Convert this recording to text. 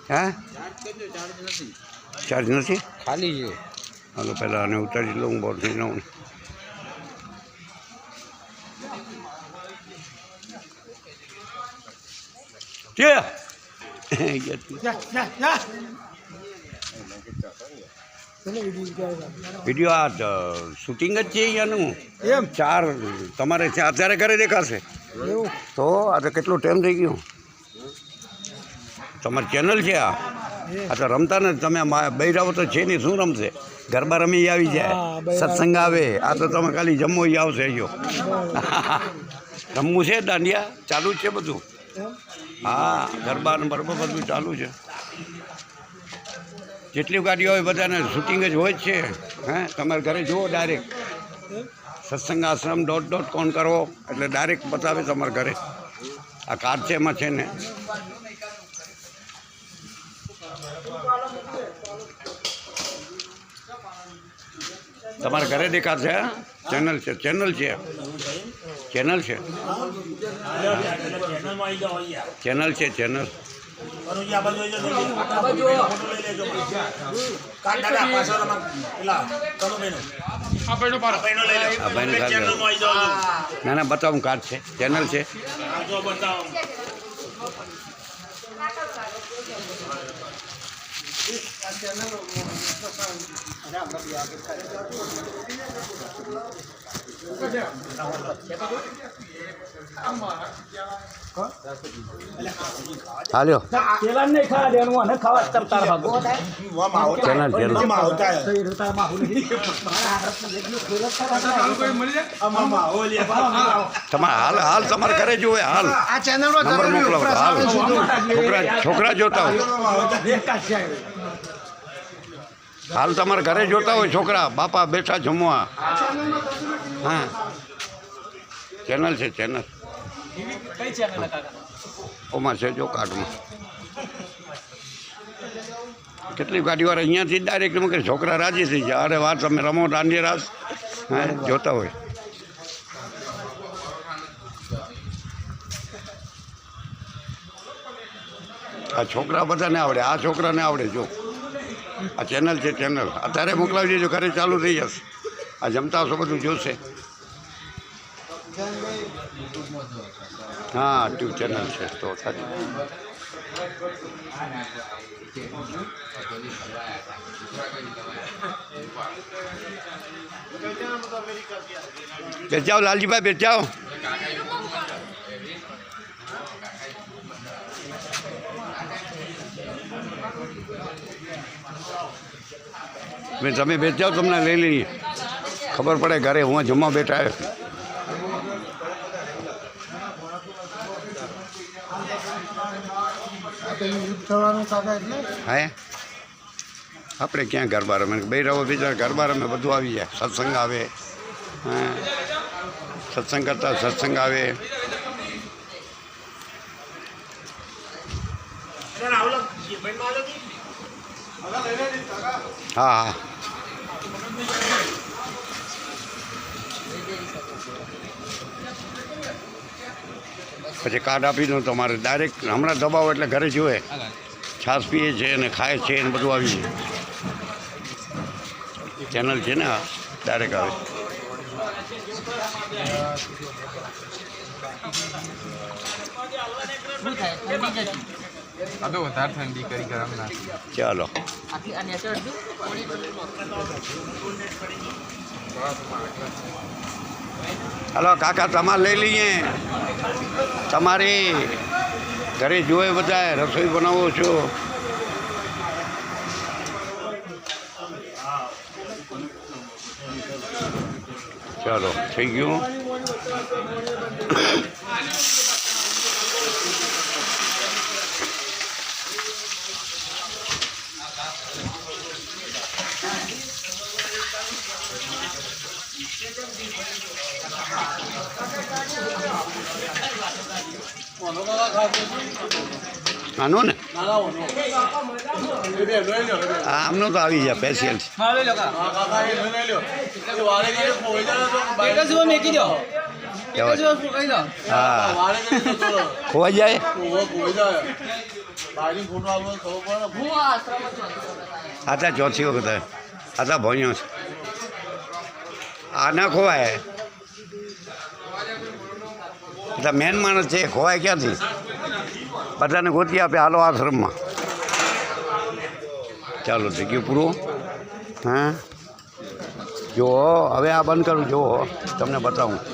હા ચાર્જ નથી ખાલી છે. હાલો પહેલાં આને ઉતારી લઉં બોર થઈ લઉં કે વિડીયો આ શૂટિંગ જ છે અહીંયાનું એમ ચાર તમારે ત્યાં અત્યારે ઘરે દેખાશે એવું તો આ તો કેટલો ટાઈમ થઈ ગયો તમારી ચેનલ છે આ તો રમતા ને તમે બૈરાઓ તો છે નહીં શું રમશે ગરબા રમી આવી જાય સત્સંગ આવે આ તો તમે ખાલી જમવો આવશે જો રમવું છે દાંડિયા ચાલુ જ છે બધું હા ગરબા ને બરબા બધું ચાલુ છે જેટલી ગાડીઓ હોય બધાને શૂટિંગ જ હોય જ છે હે તમારે ઘરે જુઓ ડાયરેક્ટ સત્સંગ આશ્રમ ડોટ કોણ કરો એટલે ડાયરેક્ટ બતાવે તમારા ઘરે આ કાર છે એમાં છે ને તમારા ઘરે દેખાશે ચેનલ છે ચેનલ છે ચેનલ છે ચેનલ છે ચેનલ ના ના બતાવું કાર્ડ છે ચેનલ છે હાલ્યો ચેનલ તમારે હાલ તમારે ઘરે જોવે હાલ નંબર મોકલો હાલ છોકરા જોતા હોય હાલ તમારે ઘરે જોતા હોય છોકરા બાપા બેઠા જમવા હા ચેનલ છે ચેનલ ઓમાં છે જો કાર્ડમાં કેટલી ગાડીવાળા અહીંયાથી ડાયરેક્ટ મૂકે છોકરા રાજી થઈ જાય અરે વાત તમે રમો દાંડિયા રાસ હા જોતા હોય આ છોકરા બધાને આવડે આ છોકરાને આવડે જો આ ચેનલ છે ચેનલ અત્યારે મોકલાવી દેજો ઘરે ચાલુ થઈ જશે આ જમતા હશો બધું જોશે હા ટ્યુબ ચેનલ છે તો સાચું બેસ જાઓ લાલજીભાઈ બેસ જાઓ તમે બેસ જાઓ તમને લઈ લઈએ ખબર પડે ઘરે હું જમવા બેઠા હે આપણે ક્યાં ગરબા રમે બૈરાઓ બીજા ગરબા રમે બધું આવી જાય સત્સંગ આવે હા સત્સંગ કરતા સત્સંગ આવે હા હા પછી કાર્ડ આપી દઉં તમારે ડાયરેક્ટ હમણાં દબાવો એટલે ઘરે જોવે છાશ પીએ છે અને ખાય છે ને બધું આવી જાય ચેનલ છે ને આ ડાયરેક્ટ આવે ચાલો હાલો કાકા તમારે લઈ લઈએ તમારે ઘરે જોવે બધા રસોઈ બનાવો છો ચાલો થઈ ગયું આનો ને આમનો તો આવી જાય સ્પેશિયલ હા ખોવાઈ જાય આ ત્યાં ચોથી વખત આ ત્યાં ભણ્યો છે આ ના ખોવાય એટલે મેન માણસ છે ખોવાય ક્યાંથી બધાને ગોતી આપે હાલો આશ્રમમાં ચાલો થઈ ગયું પૂરું હા જુઓ હવે આ બંધ કરું જુઓ તમને બતાવું